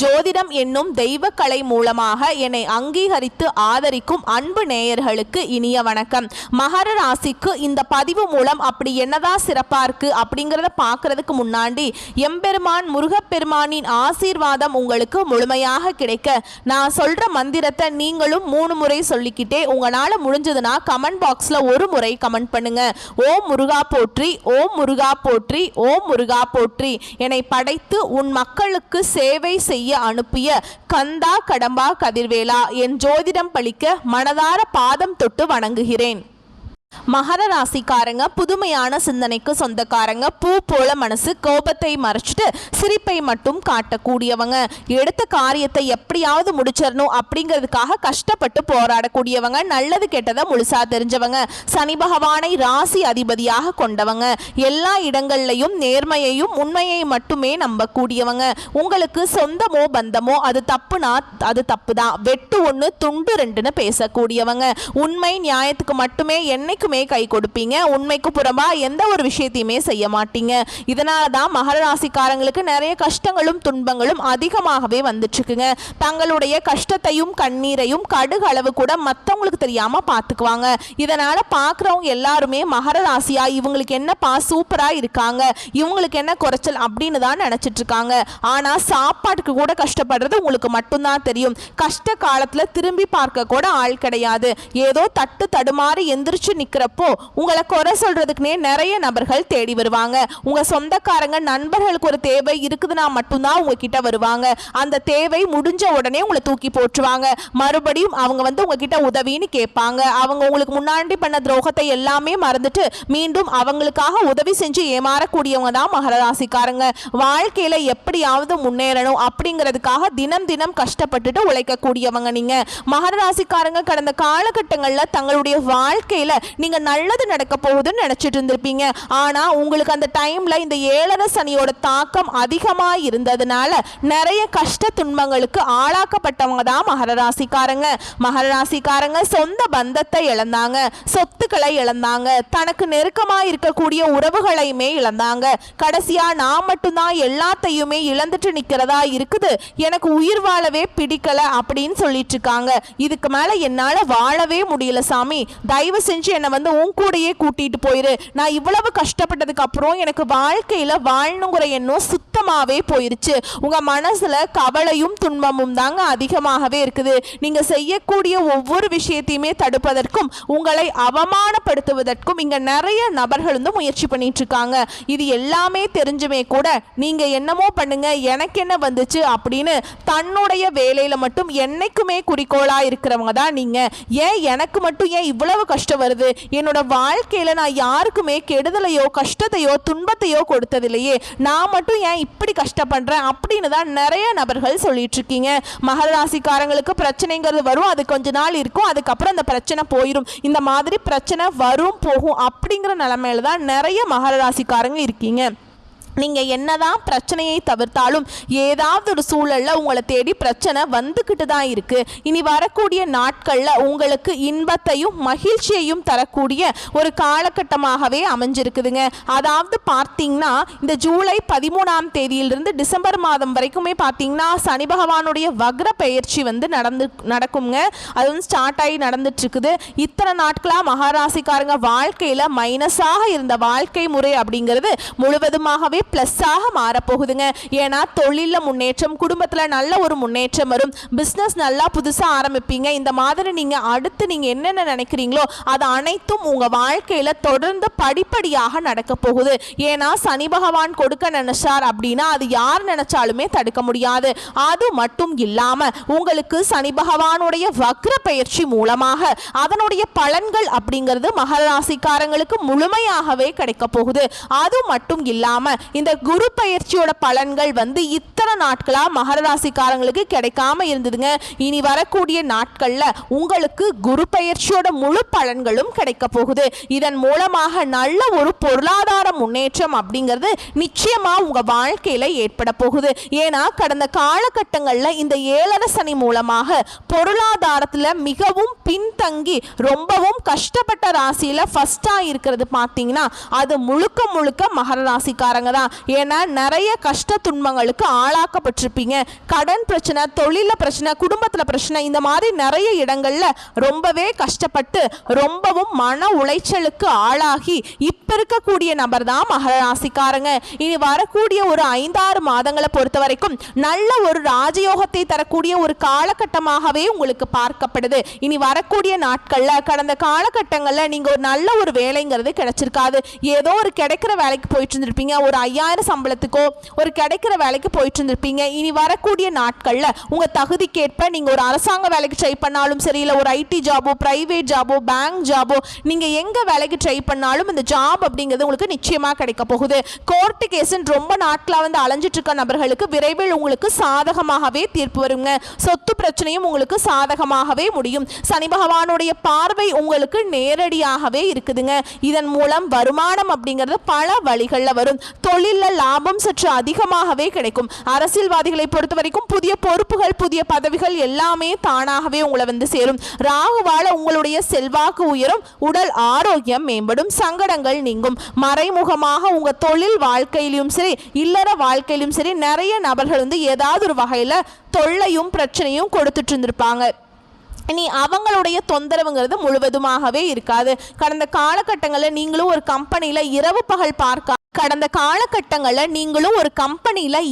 ஜோதிடம் என்னும் தெய்வக்கலை மூலமாக என்னை அங்கீகரித்து ஆதரிக்கும் அன்பு நேயர்களுக்கு இனிய வணக்கம். மகர ராசிக்கு இந்த பதிவு மூலம் அப்படி என்னதான் சிறப்பா இருக்கு அப்படிங்கிறத பார்க்கறதுக்கு முன்னாடி எம்பெருமான் முருகப்பெருமானின் ஆசீர்வாதம் உங்களுக்கு முழுமையாக கிடைக்க நான் சொல்ற மந்திரத்தை நீங்களும் 3 முறை சொல்லிக்கிட்டே உங்களால முடிஞ்சதுன்னா கமெண்ட் பாக்ஸ்ல ஒரு முறை கமெண்ட் பண்ணுங்க. ஓம் முருகா போற்றி, ஓம் முருகா போற்றி, ஓம் முருகா போற்றி. என்னை படைத்து உன் மக்களுக்கு சேவை செய்ய அனுப்பிய கந்தா கடம்பா கதிர்வேலா, என் ஜோதிடம் பழிக்க மனதார பாதம் தொட்டு வணங்குகிறேன். மகர ராசிக்காரங்க புதுமையான சிந்தனைக்கு சொந்தக்காரங்க. பூ போல மனசு, கோபத்தை மறைச்சிட்டு சிரிப்பை மட்டும் காட்டக்கூடியவங்க. எடுத்த காரியத்தை எப்படியாவது முடிச்சிடணும் அப்படிங்கிறதுக்காக கஷ்டப்பட்டு போராடக்கூடியவங்க. நல்லது கெட்டதை முழுசா தெரிஞ்சவங்க. சனி பகவானை ராசி அதிபதியாக கொண்டவங்க. எல்லா இடங்கள்லையும் நேர்மையையும் உண்மையை மட்டுமே நம்பக்கூடியவங்க. உங்களுக்கு சொந்தமோ பந்தமோ அது தப்புனா அது தப்பு தான், வெட்டு 1 துண்டு 2ன்னு பேசக்கூடியவங்க. உண்மை நியாயத்துக்கு மட்டுமே என்னைக்குமே கை கொடுப்பீங்க. உண்மைக்கு புறம்பா எந்த ஒரு விஷயத்தையுமே செய்ய மாட்டீங்க. இதனால தான் மகர ராசிக்காரங்களுக்கு நிறைய கஷ்டங்களும் துன்பங்களும் அதிகமாகவே வந்துட்டு இருக்குங்க. தங்களுடைய கஷ்டத்தையும் கண்ணீரையும் கடுகு அளவு கூட மற்றவங்களுக்கு தெரியாம பார்த்துக்குவாங்க. இதனால பார்க்குறவங்க எல்லாருமே மகர ராசியா இவங்களுக்கு என்னப்பா சூப்பரா இருக்காங்க, இவங்களுக்கு என்ன குறைச்சல் அப்படின்னு தான் நினைச்சிட்டு இருக்காங்க. ஆனா சாப்பாட்டுக்கு கூட கஷ்டப்படுறது உங்களுக்கு மட்டும்தான் தெரியும். கஷ்ட காலத்துல திரும்பி பார்க்க கூட ஆள் கிடையாது. ஏதோ தட்டு தடுமாறி எந்திரிச்சு நிக்கிறப்போ உங்களை குறை சொல்றதுக்குனே நிறைய நபர்கள் தேடி வருவாங்க. உங்க சொந்தக்காரங்க நண்பர்களுக்கு ஒரு தேவை இருக்குதுன்னா மட்டும்தான் உங்ககிட்ட வருவாங்க. அந்த தேவை முடிஞ்ச உடனே உங்களை தூக்கி போட்டுருவாங்க. மறுபடியும் அவங்க உங்ககிட்ட உதவின்னு கேட்பாங்க. அவங்க உங்களுக்கு முன்னாடி பண்ண துரோகத்தை எல்லாமே மறந்துட்டு மீண்டும் அவங்களுக்காக உதவி செஞ்சு ஏமாறக்கூடியவங்க தான் மகர ராசிக்காரங்க. வாழ்க்கையில எப்படியாவது முன்னேறணும் அப்படிங்கிறதுக்காக தினம் தினம் கஷ்டப்பட்டுட்டு உழைக்கக்கூடியவங்க நீங்க. மகர ராசிக்காரங்க கடந்த காலகட்டங்களில் தங்களுடைய வாழ்க்கையில நீங்க நல்லது நடக்க போகுதுன்னு நினைச்சிட்டு இருந்திருப்பீங்க. ஆனா உங்களுக்கு அந்த டைம்ல இந்த 7 சனியோட தாக்கம் அதிகமா இருந்ததுனால நிறைய கஷ்ட துன்பங்களுக்கு ஆளாக்கப்பட்டவங்க தான் மகர ராசிக்காரங்க. மகர ராசிக்காரங்க சொந்த பந்தத்தை இழந்தாங்க, சொத்துக்களை இழந்தாங்க, தனக்கு நெருக்கமா இருக்கக்கூடிய உறவுகளையுமே இழந்தாங்க. கடைசியா நான் மட்டும்தான் எல்லாத்தையுமே இழந்துட்டு நிக்கிறதா இருக்குது, எனக்கு உயிர் வாழவே பிடிக்கல அப்படின்னு சொல்லிட்டு இருக்காங்க. இதுக்கு மேல என்னால வாழவே முடியல சாமி, தயவு செஞ்சு என்னை உன் கூடையே கூட்டிட்டு போயிரு. நான் இவ்வளவு கஷ்டப்பட்டதுக்கு அப்புறம் எனக்கு வாழ்க்கையில வாழணுங்கிற எண்ணம் சுத்தமாவே போயிருச்சு. உங்க மனசுல கவலையும் துன்பமும் தாங்க அதிகமாகவே இருக்குது. நீங்க செய்யக்கூடிய ஒவ்வொரு விஷயத்தையுமே தடுப்பதற்கும் உங்களை அவமானப்படுத்துவதற்கும் இங்க நிறைய நபர்கள் முயற்சி பண்ணிட்டு இருக்காங்க. இது எல்லாமே தெரிஞ்சுமே கூட நீங்க என்னமோ பண்ணுங்க, எனக்கு என்ன வந்துச்சு அப்படின்னு தன்னுடைய வேலையில மட்டும் என்னைக்குமே குறிக்கோளா இருக்கிறவங்க தான் நீங்க. ஏன் எனக்கு மட்டும் ஏன் இவ்வளவு கஷ்டம் வருது, என்னோட வாழ்க்கையில நான் யாருக்குமே கெடுதலையோ கஷ்டத்தையோ துன்பத்தையோ கொடுத்ததில்லையே, நான் மட்டும் ஏன் இப்படி கஷ்டப்படுறேன் அப்படின்னு தான் நிறைய நபர்கள் சொல்லிட்டு இருக்கீங்க. மகர ராசிக்காரங்களுக்கு பிரச்சனைங்கிறது வரும், அது கொஞ்ச நாள் இருக்கும், அதுக்கப்புறம் அந்த பிரச்சனை போயிடும். இந்த மாதிரி பிரச்சனை வரும் போகும் அப்படிங்கிற நிலைமையில தான் நிறைய மகர ராசிக்காரங்க இருக்கீங்க. நீங்கள் என்னதான் பிரச்சனையை தவிர்த்தாலும் ஏதாவது ஒரு சூழலில் உங்களை தேடி பிரச்சனை வந்துக்கிட்டு தான் இருக்குது. இனி வரக்கூடிய நாட்களில் உங்களுக்கு இன்பத்தையும் மகிழ்ச்சியையும் தரக்கூடிய ஒரு காலகட்டமாகவே அமைஞ்சிருக்குதுங்க. அதாவது பார்த்தீங்கன்னா இந்த ஜூலை 13ஆம் தேதியிலிருந்து டிசம்பர் மாதம் வரைக்குமே பார்த்தீங்கன்னா சனி பகவானுடைய வக்ர பெயர்ச்சி நடக்குங்க. அது ஸ்டார்ட் ஆகி நடந்துட்டுருக்குது. இத்தனை நாட்களாக மகாராசிக்காரங்க வாழ்க்கையில் மைனஸாக இருந்த வாழ்க்கை முறை அப்படிங்கிறது முழுவதுமாகவே பிளஸ்ஸாக மாறப்போகுதுங்க. ஏன்னா தொழிலில் முன்னேற்றம், குடும்பத்தில் நல்ல ஒரு முன்னேற்றம் வரும், பிஸ்னஸ் நல்லா புதுசாக ஆரம்பிப்பீங்க. இந்த மாதிரி நீங்கள் அடுத்து நீங்கள் என்னென்ன நினைக்கிறீங்களோ அது அனைத்தும் உங்கள் வாழ்க்கையில் தொடர்ந்து படிப்படியாக நடக்க போகுது. ஏன்னா சனி பகவான் கொடுக்க நினைச்சார் அப்படின்னா அது யார் நினைச்சாலுமே தடுக்க முடியாது. அது மட்டும் இல்லாமல் உங்களுக்கு சனி பகவானுடைய வக்ர பயிற்சி மூலமாக அதனுடைய பலன்கள் அப்படிங்கிறது மகர ராசிக்காரங்களுக்கு முழுமையாகவே கிடைக்க போகுது. அது மட்டும் இல்லாமல் இந்த குரு பயிற்சியோட பலன்கள் இத்தனை நாட்களா மகர ராசிக்காரங்களுக்கு கிடைக்காம இருந்ததுங்க. இனி வரக்கூடிய நாட்கள்ல உங்களுக்கு குரு பயிற்சியோட முழு பலன்களும் கிடைக்க போகுது. இதன் மூலமாக நல்ல ஒரு பொருளாதார முன்னேற்றம் அப்படிங்கிறது நிச்சயமா உங்க வாழ்க்கையில ஏற்பட போகுது. ஏன்னா கடந்த காலகட்டங்கள்ல இந்த 7 சனி மூலமாக பொருளாதாரத்துல மிகவும் பின்தங்கி ரொம்பவும் கஷ்டப்பட்ட ராசியில ஃபர்ஸ்டா இருக்கிறது பார்த்தீங்கன்னா அது முழுக்க முழுக்க மகர ராசிக்காரங்க தான். இருக்கலாம். ஏன்னா நிறைய கஷ்ட துன்பங்களுக்கு ஆளாக்கப்பட்டிருப்பீங்க. கடன் பிரச்சனை, தொழில பிரச்சனை, குடும்பத்தில் பிரச்சனை, இந்த மாதிரி நிறைய இடங்கள்ல ரொம்பவே கஷ்டப்பட்டு ரொம்பவும் மன உளைச்சலுக்கு ஆளாகி இப்ப இருக்கக்கூடிய நபர் தான் மகர ராசிக்காரங்க. இனி வரக்கூடிய ஒரு 5-6 மாதங்களை பொறுத்த வரைக்கும் நல்ல ஒரு ராஜயோகத்தை தரக்கூடிய ஒரு காலகட்டமாகவே உங்களுக்கு பார்க்கப்படுது. இனி வரக்கூடிய நாட்கள்ல கடந்த காலகட்டங்கள்ல நீங்க ஒரு நல்ல ஒரு வேலைங்கிறது கிடைச்சிருக்காது. ஏதோ ஒரு கிடைக்கிற வேலைக்கு போயிட்டு இருந்திருப்பீங்க. ஒரு 5000 சம்பளத்துக்கோ ஒரு கிடைக்கிற வேலைக்கு போயிட்டு இருந்திருப்பீங்க. இனி வரக்கூடிய நாட்கள்ல உங்க தகுதிக்கேற்ப நீங்க ஒரு அரசாங்க வேலைக்கு ட்ரை பண்ணாலும் சரி, இல்லை ஒரு ஐடி ஜாபோ, பிரைவேட் ஜாபோ, பேங்க் ஜாபோ, நீங்க எங்க வேலைக்கு ட்ரை பண்ணாலும் இந்த ஜாப் அப்படிங்கிறது உங்களுக்கு நிச்சயமா கிடைக்க போகுது. கோர்ட்டு கேஸ் ரொம்ப நாட்களா வந்து அலைஞ்சிட்டு இருக்க நபர்களுக்கு விரைவில் உங்களுக்கு சாதகமாகவே தீர்ப்பு வருங்க. சொத்து பிரச்சனையும் உங்களுக்கு சாதகமாகவே முடியும். சனி பகவானுடைய பார்வை உங்களுக்கு நேரடியாகவே இருக்குதுங்க. இதன் மூலம் வருமானம் அப்படிங்கிறது பல வழிகளில் வரும். தொழில லாபம் சற்று அதிகமாகவே கிடைக்கும். அரசியல்வாதிகளை பொறுத்த வரைக்கும் புதிய பொறுப்புகள், புதிய பதவிகள் எல்லாமே தானாகவே உங்களை வந்து சேரும். ராகுவால உங்களுடைய செல்வாக்கு உயரும், உடல் ஆரோக்கியம் மேம்படும், சங்கடங்கள் நீங்கும். மறைமுகமாக உங்க தொழில் வாழ்க்கையிலும் சரி, இல்லற வாழ்க்கையிலும் சரி, நிறைய நபர்கள் வந்து ஏதாவது ஒரு வகையில தொல்லையும் பிரச்சனையும் கொடுத்துட்டு இருந்திருப்பாங்க. இனி அவங்களுடைய தொந்தரவுங்கிறது முழுவதுமாகவே இருக்காது. கடந்த காலகட்டங்களில் நீங்களும் ஒரு கம்பெனியில் இரவு பகல்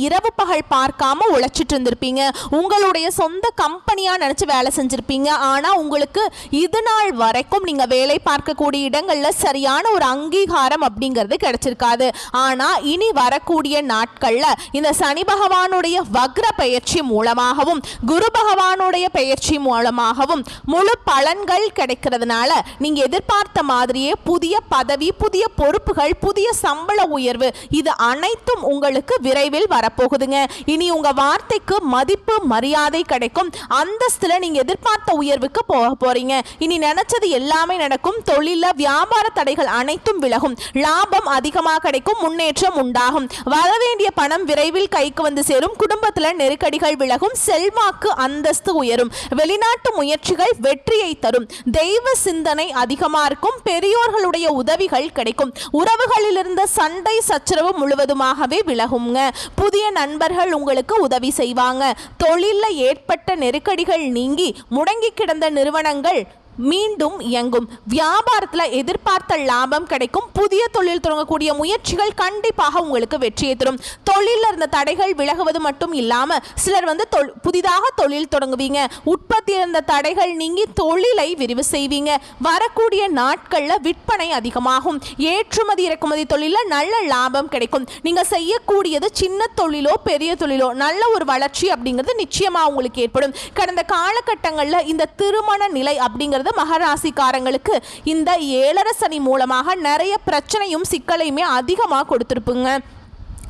இரவு பகல் பார்க்காம உழைச்சிட்டு இருந்திருப்பீங்க. உங்களுடைய சொந்த கம்பெனியா நினைச்சு வேலை செஞ்சிருப்பீங்க. ஆனா உங்களுக்கு இது நாள் வரைக்கும் நீங்க வேலை பார்க்கக்கூடிய இடங்கள்ல சரியான ஒரு அங்கீகாரம் அப்படிங்கிறது கிடைச்சிருக்காது. ஆனா இனி வரக்கூடிய நாட்கள்ல இந்த சனி பகவானுடைய வக்ர பெயர்ச்சி மூலமாகவும் குரு பகவானுடைய பெயர்ச்சி மூலமாகவும் முழு பலன்கள் கிடைக்கிறதுனால நீங்க எதிர்பார்த்த மாதிரியே புதிய பதவி, புதிய பொறுப்புகள், புதிய சம்பள உயர்வு, இது அனைத்தும் உங்களுக்கு விரைவில் வரப்போகுதுங்க. இனி உங்க வார்த்தைக்கு மதிப்பு, மரியாதை கிடைக்கும். அந்தஸ்துல நீங்க எதிர்பார்த்த உயர்வுக்கு போக போறீங்க. இனி நினைச்சது எல்லாமே நடக்கும். தொழில வியாபார தடைகள் அனைத்தும் விலகும். லாபம் அதிகமாக கிடைக்கும். முன்னேற்றம் உண்டாகும். வர வேண்டிய பணம் விரைவில் கைக்கு வந்து சேரும். குடும்பத்துல நெருக்கடிகள் விலகும். செல்வாக்கு, அந்தஸ்து உயரும். வெளிநாட்டு முயற்சிகள் வெற்றியை தரும். தெய்வ சிந்தனை அதிகமா இருக்கும். பெரியோர்களுடைய உதவிகள் கிடைக்கும். உறவுகளில் இருந்த சண்டை சச்சரவு முழுவதுமாகவே விலகுங்க. புதிய நண்பர்கள் உங்களுக்கு உதவி செய்வாங்க. தொழிலில் ஏற்பட்ட நெருக்கடிகள் நீங்கி முடங்கி கிடந்த நிறுவனங்கள் மீண்டும் இயங்கும். வியாபாரத்தில் எதிர்பார்த்த லாபம் கிடைக்கும். புதிய தொழில் தொடங்கக்கூடிய முயற்சிகள் கண்டிப்பாக உங்களுக்கு வெற்றியை தரும். தொழிலில் இருந்த தடைகள் விலகுவது மட்டும் இல்லாமல் சிலர் வந்து புதிதாக தொழில் தொடங்குவீங்க. உற்பத்தி இருந்த தடைகள் நீங்கி தொழிலை விரிவு செய்வீங்க. வரக்கூடிய நாட்களில் விற்பனை அதிகமாகும். ஏற்றுமதி இறக்குமதி தொழிலில் நல்ல லாபம் கிடைக்கும். நீங்கள் செய்யக்கூடியது சின்ன தொழிலோ பெரிய தொழிலோ நல்ல ஒரு வளர்ச்சி அப்படிங்கிறது நிச்சயமாக உங்களுக்கு ஏற்படும். கடந்த காலகட்டங்களில் இந்த திருமண நிலை அப்படிங்கிறது மகராசிக்காரங்களுக்கு இந்த 7.5 சனி மூலமாக நிறைய பிரச்சனையும் சிக்கலையுமே அதிகமாக கொடுத்துருப்புங்க.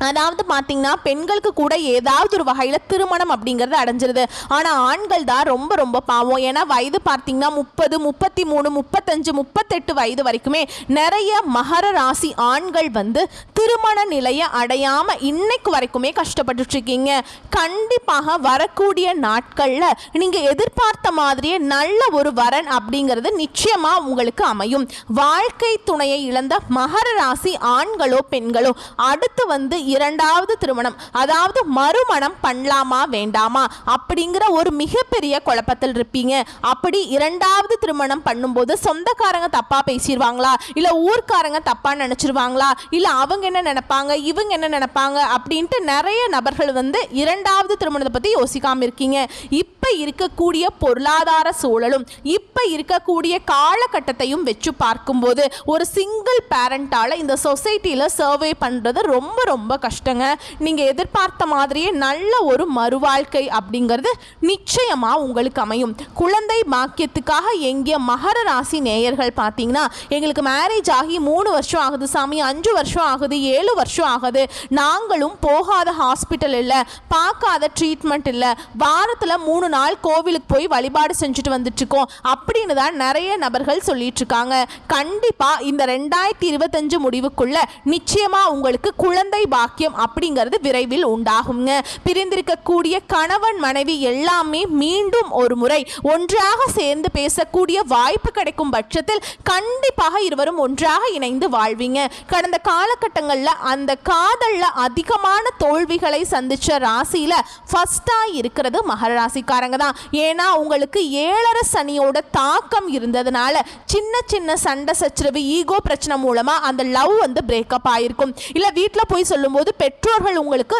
அதாவது பார்த்தீங்கன்னா பெண்களுக்கு கூட ஏதாவது ஒரு வகையில் திருமணம் அப்படிங்கிறது அடைஞ்சிருது. ஆனால் ஆண்கள் தான் ரொம்ப ரொம்ப பாவம். ஏன்னா வயது பார்த்தீங்கன்னா 30, 33, 35, 38 வயது வரைக்குமே நிறைய மகர ராசி ஆண்கள் வந்து திருமண நிலையை அடையாமல் இன்னைக்கு வரைக்குமே கஷ்டப்பட்டுட்டு இருக்கீங்க. கண்டிப்பாக வரக்கூடிய நாட்களில் நீங்கள் எதிர்பார்த்த மாதிரியே நல்ல ஒரு வரன் அப்படிங்கிறது நிச்சயமாக உங்களுக்கு அமையும். வாழ்க்கை துணையை இழந்த மகர ராசி ஆண்களோ பெண்களோ அடுத்து வந்து 2வது திருமணம், அதாவது மறுமணம் பண்ணலாமா வேண்டாமா அப்படிங்கிற ஒரு மிகப்பெரிய குழப்பத்தில் இருப்பீங்க. அப்படி 2வது திருமணம் பண்ணும்போது சொந்தக்காரங்க தப்பா பேசிடுவாங்களா, இல்லை ஊர்க்காரங்க தப்பா நினைச்சிருவாங்களா, இல்லை அவங்க என்ன நினைப்பாங்க, இவங்க என்ன நினைப்பாங்க அப்படின்ட்டு நிறைய நபர்கள் வந்து 2வது திருமணத்தை பற்றி யோசிக்காம இருக்கீங்க. இப்போ இருக்கக்கூடிய பொருளாதார சூழலும் இப்போ இருக்கக்கூடிய காலகட்டத்தையும் வச்சு பார்க்கும்போது ஒரு சிங்கிள் பேரண்டால் இந்த சொசைட்டியில் சர்வே பண்ணுறது ரொம்ப ரொம்ப கஷ்டங்க. நீங்க எதிர்பார்த்த மாதிரியே நல்ல ஒரு மறுவாழ்க்கை அப்படிங்கிறது நிச்சயமா உங்களுக்கு அமையும். குழந்தை பாக்கியத்துக்காக எங்கிய மகர ராசி நேயர்கள் பார்த்தீங்கன்னா எங்களுக்கு மேரேஜ் ஆகி 3 வருஷம் ஆகுது சாமி, 5 வருஷம் ஆகுது, 7 வருஷம் ஆகுது, நாங்களும் போகாத ஹாஸ்பிட்டல் இல்லை, பார்க்காத ட்ரீட்மெண்ட் இல்லை, வாரத்தில் 3 நாள் கோவிலுக்கு போய் வழிபாடு செஞ்சுட்டு வந்துட்டு இருக்கோம் அப்படின்னு தான் நிறைய நபர்கள் சொல்லிட்டு இருக்காங்க. கண்டிப்பா இந்த 2025 முடிவுக்குள்ள நிச்சயமா உங்களுக்கு குழந்தை பாக்கியம் பாக்கியம் அப்படிங்கிறது விரைவில் உண்டாகுங்க. பிரிந்திருக்கக்கூடிய கணவன் மனைவி எல்லாமே மீண்டும் ஒரு முறை ஒன்றாக சேர்ந்து பேசக்கூடிய வாய்ப்பு கிடைக்கும் பட்சத்தில் கண்டிப்பாக இருவரும் ஒன்றாக இணைந்து வாழ்வீங்க. கடந்த காலகட்டங்களில் அந்த காதல்ல அதிகமான தோல்விகளை சந்திச்ச ராசியில ஃபர்ஸ்டா இருக்கிறது மகர ராசிக்காரங்க தான். ஏன்னா உங்களுக்கு 7.5 சனியோட தாக்கம் இருந்ததுனால சின்ன சின்ன சண்டை சச்சரவு ஈகோ பிரச்சனை மூலமா அந்த லவ் வந்து பிரேக்கப் ஆயிருக்கும். இல்ல வீட்டில் போய் சொல்லும்போது பெற்றோர்கள் உங்களுக்கு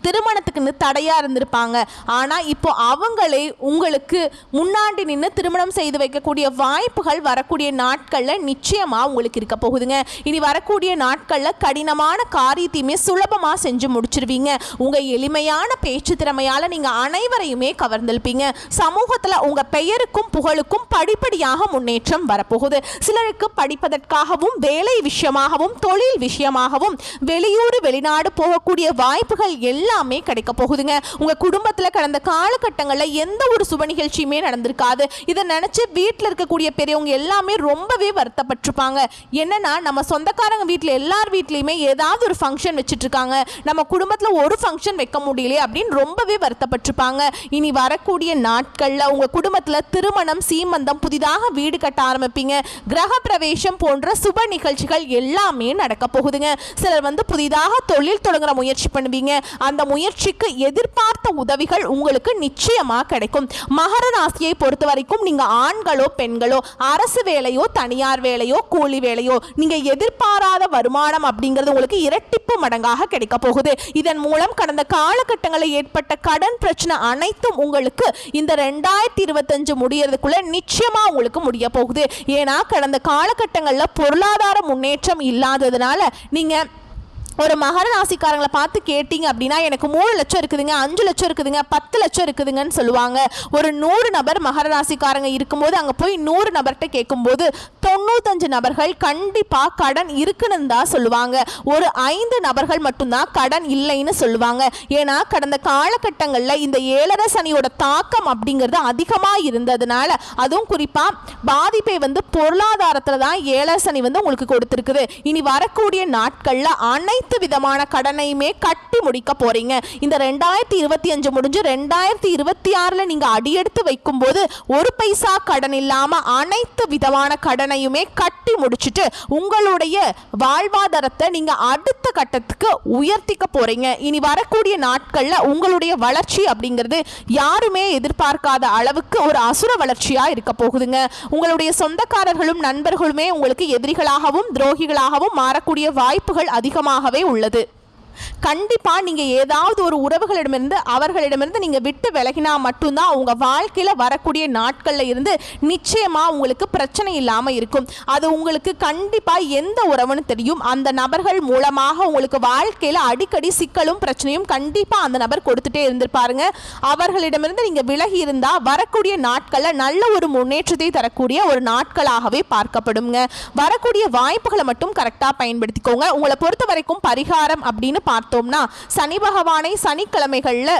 திருமணத்துக்குன்னு தடையா இருந்திருப்பாங்க. ஆனா இப்போ அவங்களே உங்களுக்கு முன்னாடி நின்று திருமணம் செய்து வைக்கக்கூடிய வாய்ப்புகள் வரக்கூடிய நாட்கள்ல நிச்சயமா உங்களுக்கு இருக்க போகுதுங்க. இனி வரக்கூடிய நாட்கள்ல கடினமான காரியத்தையுமே சுலபமா செஞ்சு முடிச்சிருவீங்க. உங்க எளிமையான பேச்சு திறமையால நீங்க அனைவரையுமே கவர்ந்திருப்பீங்க. சமூகத்துல உங்க பெயருக்கும் புகழுக்கும் படிப்படியாக முன்னேற்றம் வரப்போகுது. சிலருக்கு படிப்பதற்காகவும் வேலை விஷயமாகவும் தொழில் விஷயமாகவும் வெளியூர் வெளிநாடு போகக்கூடிய வாய்ப்புகள் எல்லாமே கிடைக்க போகுதுங்க. உங்க குடும்பத்துல கடந்த காலகட்டங்களில் எந்த ஒரு சுப நிகழ்ச்சியுமே நடந்திருக்காது. இதை நினைச்சு வீட்டில் இருக்கக்கூடிய பெரியவங்க எல்லாமே ரொம்பவே வருத்தப்பட்டிருப்பாங்க. என்னன்னா நம்ம சொந்தக்காரங்க வீட்டில் எல்லார் வீட்லையுமே ஏதாவது ஒரு ஃபங்க்ஷன் வச்சுட்டு இருக்காங்க, நம்ம குடும்பத்தில் ஒரு ஃபங்க்ஷன் வைக்க முடியல அப்படின்னு ரொம்பவே வருத்தப்பட்டிருப்பாங்க. இனி வரக்கூடிய நாட்கள்ல உங்க குடும்பத்தில் திருமணம் சீமந்தம் புதிதாக வீடு கட்ட ஆரம்பிப்பீங்க. கிரக பிரவேசம் போன்ற சுப நிகழ்ச்சிகள் எல்லாமே நடக்க போகுதுங்க. சிலர் வந்து புதிதாக தொழில் தொடங்குற முயற்சி பண்ணுவீங்க. அந்த முயற்சிக்கு எதிர்பார்த்த உதவிகள் உங்களுக்கு நிச்சயமா கிடைக்கும். மகர ராசியை பொறுத்த வரைக்கும் நீங்க ஆண்களோ பெண்களோ அரசு வேலையோ தனியார் வேலையோ கூலி வேலையோ நீங்க எதிர்பாராத வருமானம் அப்படிங்கிறது உங்களுக்கு இரட்டிப்பு மடங்காக கிடைக்க போகுது. இதன் மூலம் கடந்த காலகட்டங்களில் ஏற்பட்ட கடன் பிரச்சனை அனைத்தும் உங்களுக்கு இந்த 2025 முடியறதுக்குள்ள நிச்சயமா உங்களுக்கு முடிய போகுது. ஏன்னா கடந்த காலகட்டங்களில் பொருளாதார முன்னேற்றம் இல்லாததுனால நீங்க ஒரு மகர ராசிக்காரங்களை பார்த்து கேட்டிங்க அப்படின்னா எனக்கு 3 லட்சம் இருக்குதுங்க, 5 லட்சம் இருக்குதுங்க, 10 லட்சம் இருக்குதுங்கன்னு சொல்லுவாங்க. ஒரு 100 நபர் மகர ராசிக்காரங்க இருக்கும்போது அங்கே போய் 100 நபர்கிட்ட கேட்கும்போது 95 நபர்கள் கண்டிப்பாக கடன் இருக்குன்னு தான் சொல்லுவாங்க. ஒரு 5 நபர்கள் மட்டும்தான் கடன் இல்லைன்னு சொல்லுவாங்க. ஏன்னா கடந்த காலகட்டங்களில் இந்த 7.5 சனியோட தாக்கம் அப்படிங்கிறது அதிகமாக இருந்ததுனால அதுவும் குறிப்பாக பாதிப்பை வந்து பொருளாதாரத்தில் தான் 7.5 சனி வந்து உங்களுக்கு கொடுத்துருக்குது. இனி வரக்கூடிய நாட்களில் அனைத்து விதமான கடனையுமே கட்டி முடிக்க போறீங்க. இந்த 2025 முடிஞ்சு 2026 நீங்க அடியெடுத்து வைக்கும் போது ஒரு பைசா கடன் இல்லாம அனைத்து விதமான கடனையுமே கட்டி முடிச்சுட்டு உங்களுடைய வாழ்வாதாரத்தை நீங்க அடுத்த கட்டத்துக்கு உயர்த்திக்க போறீங்க. இனி வரக்கூடிய நாட்கள்ல உங்களுடைய வளர்ச்சி அப்படிங்கிறது யாருமே எதிர்பார்க்காத அளவுக்கு ஒரு அசுர வளர்ச்சியா இருக்க போகுதுங்க. உங்களுடைய சொந்தக்காரர்களும் நண்பர்களுமே உங்களுக்கு எதிரிகளாகவும் துரோகிகளாகவும் மாறக்கூடிய வாய்ப்புகள் அதிகமாகவே உள்ளது. கண்டிப்பா நீங்க ஏதாவது ஒரு உறவுகளிடமிருந்து அவர்களிடமிருந்து நீங்க விட்டு விலகினா மட்டும்தான் உங்க வாழ்க்கையில வரக்கூடிய நாட்கள்ல இருந்து நிச்சயமா உங்களுக்கு பிரச்சனை இல்லாம இருக்கும். அது உங்களுக்கு கண்டிப்பா எந்த உறவுன்னு தெரியும். அந்த நபர்கள் மூலமாக உங்களுக்கு வாழ்க்கையில அடிக்கடி சிக்கலும் பிரச்சனையும் கண்டிப்பா அந்த நபர் கொடுத்துட்டே இருந்திருப்பாருங்க. அவர்களிடமிருந்து நீங்க விலகி இருந்தா வரக்கூடிய நாட்கள்ல நல்ல ஒரு முன்னேற்றத்தை தரக்கூடிய ஒரு நாட்களாகவே பார்க்கப்படுங்க. வரக்கூடிய வாய்ப்புகளை மட்டும் கரெக்டா பயன்படுத்திக்கோங்க. உங்களை பொறுத்த வரைக்கும் பரிகாரம் அப்படின்னு பார்த்தோம்னா சனி பகவானை சனிக்கிழமைகள்ல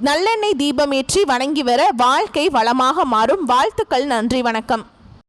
நல்லெண்ணெய் தீபமேற்றி வணங்கி வர வாழ்க்கை வளமாக மாறும். வாழ்த்துக்கள். நன்றி, வணக்கம்.